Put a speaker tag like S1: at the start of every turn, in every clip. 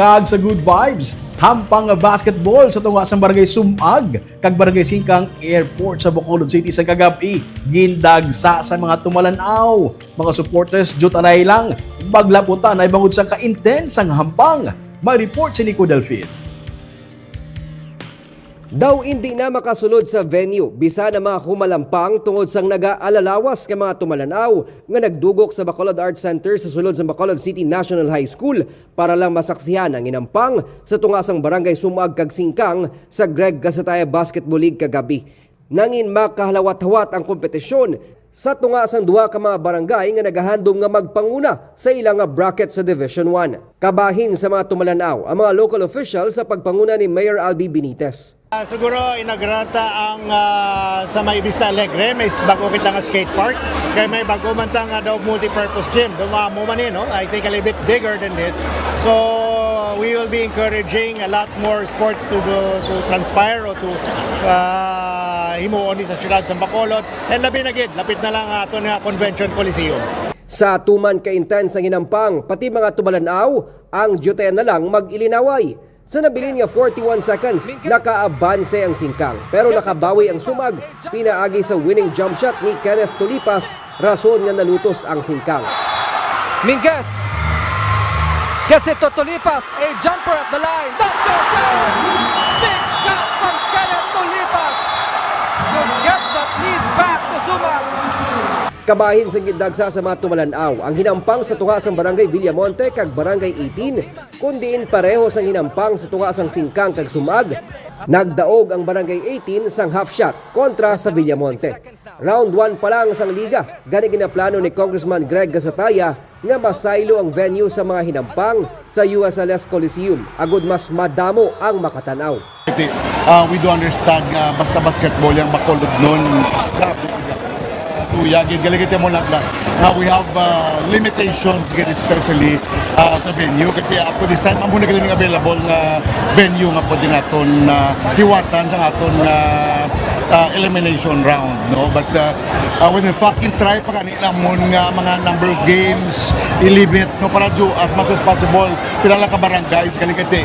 S1: kag sa good vibes. Hampang nga basketball sa tunga sa barangay Sumag kag barangay Singkang Airport sa Bacolod City sa kagabi. Gindagsa sa mga tumalanaw. Mga supporters jutanay lang. Baglaputan ay bangod sa ka-intensang hampang. Mag-report si Nico Delfin.
S2: Daw hindi na makasulod sa venue bisa na mga humalampang tungod sang nag-aalalawas ka mga tumalanaw nga nagdugok sa Bacolod Arts Center sa sulod sa Bacolod City National High School para lang masaksihan ang inampang sa tungasang barangay Sumag kag Singkang sa Greg Gasataya Basketball League kagabi. Nangin makahalawat-hawat ang kompetisyon sa tungasang duha ka mga barangay nga nagahandom nga magpanguna sa ilang nga bracket sa Division 1. Kabahin sa mga tumalanaw ang mga local officials sa pagpanguna ni Mayor Albi Benitez.
S3: Siguro inagrata ang sa may Vista Alegre, may bago kita nga skate park, kaya may bago man ta nga daw multi-purpose gym. Duma mo man no? I think a little bit bigger than this. So we will be encouraging a lot more sports to transpire or to himuon sa siyudad sa Bacolod. And labi na gid, lapit na lang ato nga Convention Coliseum.
S2: Sa tuman ka-intense ang hinampang, pati mga tumalanaw, ang jutayan na lang mag-ilinaway. Sa nabilin nga 41 seconds, nakaabanse ang Singkang. Pero nakabawi ang Sumag, pinaagi sa winning jump shot ni Kenneth Tulipas, rason nga nalutos ang Singkang.
S4: Minguez gets it to Tulipas, a jumper at the line. That goes in! Big shot from Kenneth Tulipas to get that lead back to Sumag.
S2: Kabahin sa gindagsa sa mga tumalanaw ang hinampang sa tungasang barangay Villamonte kag barangay 18, kundiin pareho sang hinampang sa tungasang Singkang kag Sumag. Nagdaog ang barangay 18 sang half shot kontra sa Villamonte. Round 1 pa lang sang liga, gani ginaplano ni Congressman Greg Gasataya nga masaylo ang venue sa mga hinampang sa USLS Coliseum agud mas madamo ang makatanaw.
S5: We do understand basta basketball yung Bacolod noon. Galigit mo lang we have limitations especially sa venue kasi up to this time amo na galing available na venue nga pwede naton hiwatan sa aton elimination round, no, but when we fucking try pa kanila mo nga mga number of games i-limit, no, para do as much as possible pila ka barangay galigit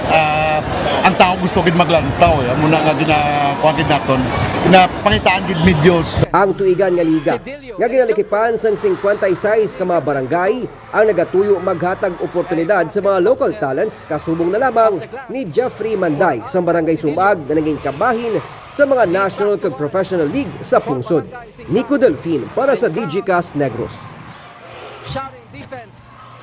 S5: ang tao gusto gid maglantaw amo na nga ginakuha gid naton pinapangitaan gid medios.
S2: Ang tuigan nga liga nga ginalikipan sang 56 ka mga barangay ang nagatuyo maghatag oportunidad sa mga local talents kasubong na lamang ni Jeffrey Manday sa barangay Sumag na naging kabahin sa mga national kag professional league sa pungsod. Nico Delfin para sa DigiCast Negros.